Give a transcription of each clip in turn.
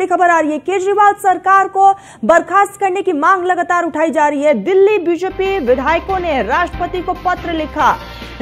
बड़ी खबर आ रही है। केजरीवाल सरकार को बर्खास्त करने की मांग लगातार उठाई जा रही है। दिल्ली बीजेपी विधायकों ने राष्ट्रपति को पत्र लिखा।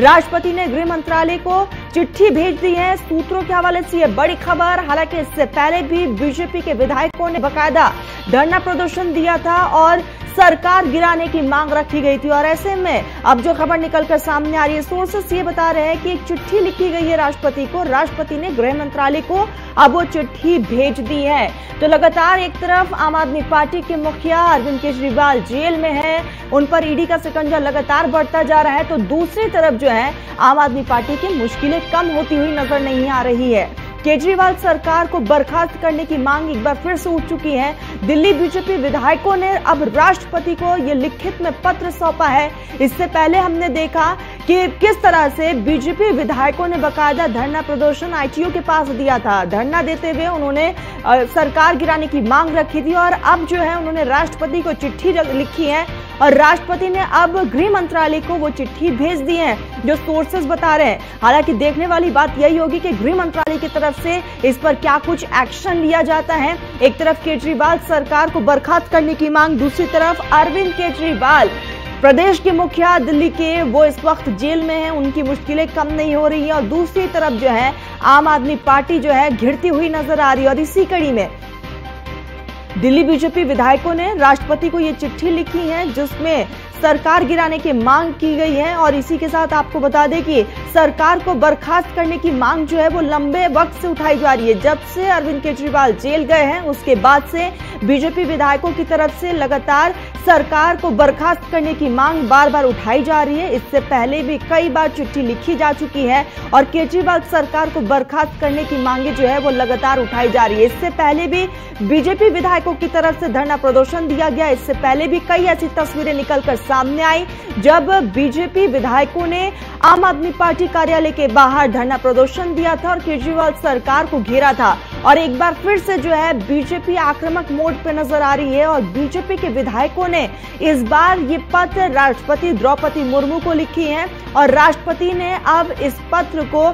राष्ट्रपति ने गृह मंत्रालय को चिट्ठी भेज दी है। सूत्रों के हवाले से यह बड़ी खबर। हालांकि इससे पहले भी बीजेपी के विधायकों ने बकायदा धरना प्रदर्शन दिया था और सरकार गिराने की मांग रखी गई थी। और ऐसे में अब जो खबर निकलकर सामने आ रही है, सोर्सेस ये बता रहे हैं कि एक चिट्ठी लिखी गई है राष्ट्रपति को। राष्ट्रपति ने गृह मंत्रालय को अब वो चिट्ठी भेज दी है। तो लगातार एक तरफ आम आदमी पार्टी के मुखिया अरविंद केजरीवाल जेल में है, उन पर ईडी का शिकंजा लगातार बढ़ता जा रहा है, तो दूसरी तरफ जो है आम आदमी पार्टी की मुश्किलें कम होती हुई नजर नहीं आ रही है। केजरीवाल सरकार को बर्खास्त करने की मांग एक बार फिर से उठ चुकी है। दिल्ली बीजेपी विधायकों ने अब राष्ट्रपति को यह लिखित में पत्र सौंपा है। इससे पहले हमने देखा कि किस तरह से बीजेपी विधायकों ने बकायदा धरना प्रदर्शन आईटीओ के पास दिया था। धरना देते हुए उन्होंने सरकार गिराने की मांग रखी थी और अब जो है उन्होंने राष्ट्रपति को चिट्ठी लिखी है और राष्ट्रपति ने अब गृह मंत्रालय को वो चिट्ठी भेज दी है, जो सोर्सेस बता रहे हैं। हालांकि देखने वाली बात यही होगी कि गृह मंत्रालय की तरफ से इस पर क्या कुछ एक्शन लिया जाता है। एक तरफ केजरीवाल सरकार को बर्खास्त करने की मांग, दूसरी तरफ अरविंद केजरीवाल प्रदेश के मुखिया दिल्ली के, वो इस वक्त जेल में हैं, उनकी मुश्किलें कम नहीं हो रही है। और दूसरी तरफ जो है आम आदमी पार्टी जो है घिरती हुई नजर आ रही है। और इसी कड़ी में दिल्ली बीजेपी विधायकों ने राष्ट्रपति को ये चिट्ठी लिखी है जिसमें सरकार गिराने की मांग की गई है। और इसी के साथ आपको बता दें कि सरकार को बर्खास्त करने की मांग जो है वो लंबे वक्त से उठाई जा रही है। जब से अरविंद केजरीवाल जेल गए हैं उसके बाद से बीजेपी विधायकों की तरफ से लगातार सरकार को बर्खास्त करने की मांग बार बार उठाई जा रही है। इससे पहले भी कई बार चिट्ठी लिखी जा चुकी है और केजरीवाल सरकार को बर्खास्त करने की मांगे जो है वो लगातार उठाई जा रही है। इससे पहले भी बीजेपी विधायकों की तरफ से धरना प्रदर्शन दिया गया। इससे पहले भी कई ऐसी तस्वीरें निकलकर सामने आई जब बीजेपी विधायकों ने आम आदमी पार्टी कार्यालय के बाहर धरना प्रदर्शन दिया था और केजरीवाल सरकार को घेरा था। और एक बार फिर से जो है बीजेपी आक्रामक मोड पे नजर आ रही है और बीजेपी के विधायकों ने इस बार ये पत्र राष्ट्रपति द्रौपदी मुर्मू को लिखी है और राष्ट्रपति ने अब इस पत्र को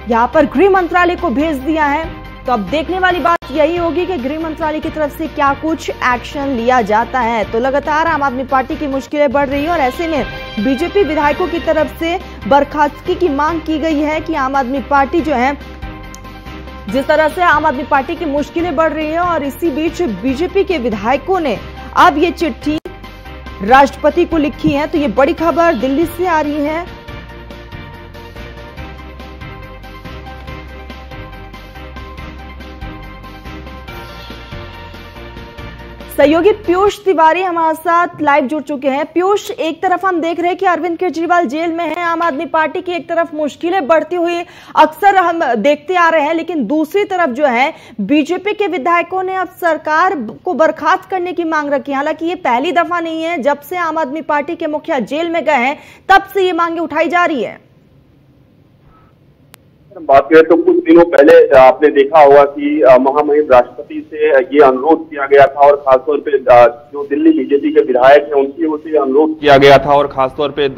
यहां पर गृह मंत्रालय को भेज दिया है। तो अब देखने वाली बात यही होगी कि गृह मंत्रालय की तरफ से क्या कुछ एक्शन लिया जाता है। तो लगातार आम आदमी पार्टी की मुश्किलें बढ़ रही है और ऐसे में बीजेपी विधायकों की तरफ से बर्खास्तगी की मांग की गई है कि आम आदमी पार्टी जो है, जिस तरह से आम आदमी पार्टी की मुश्किलें बढ़ रही है और इसी बीच बीजेपी के विधायकों ने अब ये चिट्ठी राष्ट्रपति को लिखी है। तो ये बड़ी खबर दिल्ली से आ रही है। सहयोगी पीयूष तिवारी हमारे साथ लाइव जुड़ चुके हैं। पीयूष, एक तरफ हम देख रहे हैं कि अरविंद केजरीवाल जेल में हैं, आम आदमी पार्टी की एक तरफ मुश्किलें बढ़ती हुई अक्सर हम देखते आ रहे हैं, लेकिन दूसरी तरफ जो है बीजेपी के विधायकों ने अब सरकार को बर्खास्त करने की मांग रखी है। हालांकि ये पहली दफा नहीं है, जब से आम आदमी पार्टी के मुखिया जेल में गए हैं तब से ये मांगे उठाई जा रही है। बात करें तो कुछ दिनों पहले आपने देखा होगा कि महामहिम राष्ट्रपति से ये अनुरोध किया गया था और खासतौर पे जो दिल्ली बीजेपी के विधायक हैं उनकी ओर से अनुरोध किया गया था और खासतौर पे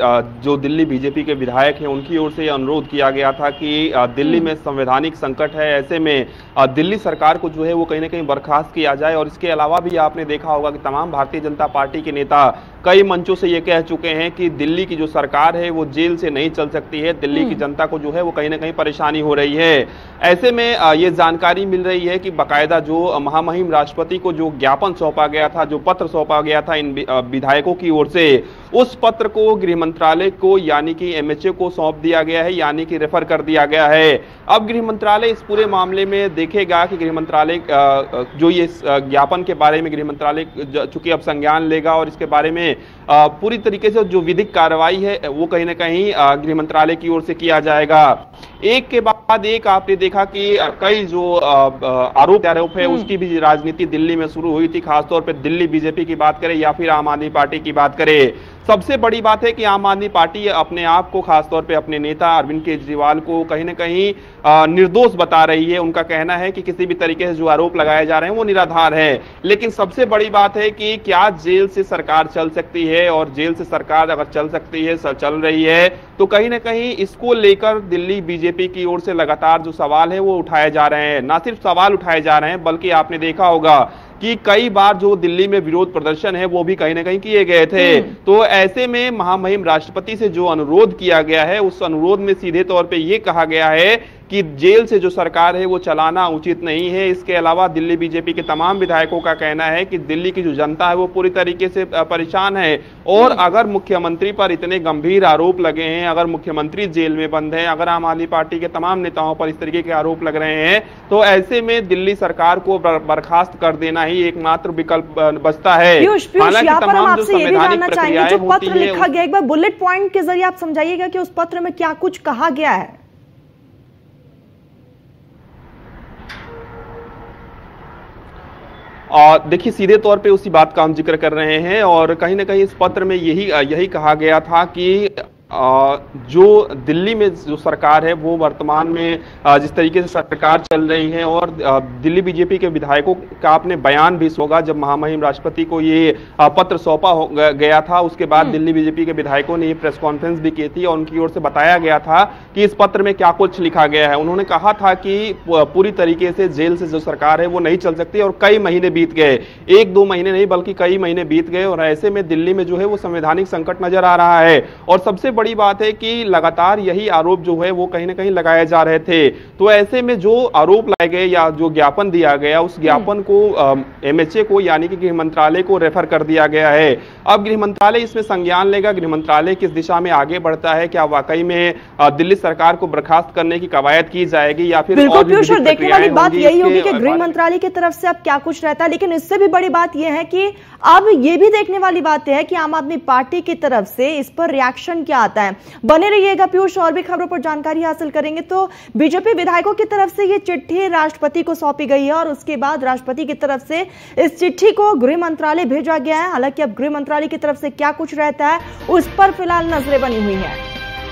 जो दिल्ली बीजेपी के विधायक हैं उनकी ओर से अनुरोध किया गया था कि दिल्ली में संवैधानिक संकट है, ऐसे में दिल्ली सरकार को जो है वो कहीं ना कहीं बर्खास्त किया जाए। और इसके अलावा भी आपने देखा होगा कि तमाम भारतीय जनता पार्टी के नेता कई मंचों से ये कह चुके हैं कि दिल्ली की जो सरकार है वो जेल से नहीं चल सकती है, दिल्ली की जनता को जो है वो कहीं ना कहीं परेशानी हो रही है। ऐसे में ये जानकारी मिल रही है कि बकायदा जो महामहिम राष्ट्रपति को जो ज्ञापन सौंपा गया था, जो पत्र सौंपा गया था इन विधायकों की ओर से, उस पत्र को गृह मंत्रालय को यानी कि एमएचए को सौंप दिया गया है, यानी कि रेफर कर दिया गया है। अब गृह मंत्रालय इस पूरे मामले में देखेगा कि गृह मंत्रालय जो ये ज्ञापन के बारे में गृह मंत्रालय चूंकि अब संज्ञान लेगा और इसके बारे में पूरी तरीके से जो विधिक कार्रवाई है वो कहीं ना कहीं गृह मंत्रालय की ओर से किया जाएगा। एक के बाद एक आपने देखा कि कई जो आरोप है उसकी भी राजनीति दिल्ली में शुरू हुई थी, खासतौर पे दिल्ली बीजेपी की बात करें या फिर आम आदमी पार्टी की बात करें। सबसे बड़ी बात है कि आम आदमी पार्टी अपने आप को, खासतौर पे अपने नेता अरविंद केजरीवाल को कहीं ना कहीं निर्दोष बता रही है। उनका कहना है कि किसी भी तरीके से जो आरोप लगाए जा रहे हैं वो निराधार है। लेकिन सबसे बड़ी बात है कि क्या जेल से सरकार चल सकती है, और जेल से सरकार अगर चल सकती है, चल रही है, तो तो कहीं ना कहीं इसको लेकर दिल्ली बीजेपी की ओर से लगातार जो सवाल है वो उठाए जा रहे हैं। ना सिर्फ सवाल उठाए जा रहे हैं बल्कि आपने देखा होगा कि कई बार जो दिल्ली में विरोध प्रदर्शन है वो भी कहीं ना कहीं किए गए थे। तो ऐसे में महामहिम राष्ट्रपति से जो अनुरोध किया गया है उस अनुरोध में सीधे तौर पे ये कहा गया है कि जेल से जो सरकार है वो चलाना उचित नहीं है। इसके अलावा दिल्ली बीजेपी के तमाम विधायकों का कहना है कि दिल्ली की जो जनता है वो पूरी तरीके से परेशान है और अगर मुख्यमंत्री पर इतने गंभीर आरोप लगे हैं, अगर मुख्यमंत्री जेल में बंद है, अगर आम आदमी पार्टी के तमाम नेताओं पर इस तरीके के आरोप लग रहे हैं तो ऐसे में दिल्ली सरकार को बर्खास्त कर देना ही एकमात्र विकल्प बचता है। हालांकि तमाम जो संवैधानिक प्रक्रियाएं जो पत्र लिखा गया, एक बार बुलेट पॉइंट के जरिए आप समझाइएगा कि उस पत्र में क्या कुछ कहा गया है। देखिए सीधे तौर पे उसी बात का हम जिक्र कर रहे हैं और कहीं ना कहीं इस पत्र में यही कहा गया था कि जो दिल्ली में जो सरकार है वो वर्तमान में जिस तरीके से सरकार चल रही है और दिल्ली बीजेपी के विधायकों का आपने बयान भी होगा जब महामहिम राष्ट्रपति को ये पत्र सौंपा गया था उसके बाद दिल्ली बीजेपी के विधायकों ने ये प्रेस कॉन्फ्रेंस भी की थी और उनकी ओर से बताया गया था कि इस पत्र में क्या कुछ लिखा गया है। उन्होंने कहा था कि पूरी तरीके से जेल से जो सरकार है वो नहीं चल सकती और कई महीने बीत गए, 1-2 महीने नहीं बल्कि कई महीने बीत गए और ऐसे में दिल्ली में जो है वो संवैधानिक संकट नजर आ रहा है। और सबसे बड़ी बात है कि लगातार यही आरोप जो है वो कहीं ना कहीं लगाए जा रहे थे। तो ऐसे में जो आरोप लाए गए या जो ज्ञापन दिया गया उस ज्ञापन को एमएचए को यानी कि गृह मंत्रालय को रेफर कर दिया गया है। अब गृह मंत्रालय इसमें संज्ञान लेगा, गृह मंत्रालय किस दिशा में आगे बढ़ता है, क्या वाकई में दिल्ली सरकार को बर्खास्त करने की कवायद की जाएगी या फिर बिल्कुल पीयूष, देखने वाली बात यही होगी कि गृह मंत्रालय की तरफ से अब क्या कुछ रहता है। लेकिन इससे भी बड़ी बात यह है कि अब ये भी देखने वाली बात है कि आम आदमी पार्टी की तरफ से इस पर रिएक्शन क्या आता है। बने रहिएगा पीयूष, और भी खबरों पर जानकारी हासिल करेंगे। तो बीजेपी विधायकों की तरफ से ये चिट्ठी राष्ट्रपति को सौंपी गई है और उसके बाद राष्ट्रपति की तरफ से इस चिट्ठी को गृह मंत्रालय भेजा गया है। हालांकि अब गृह मंत्रालय की तरफ से क्या कुछ रहता है उस पर फिलहाल नजरें बनी हुई है।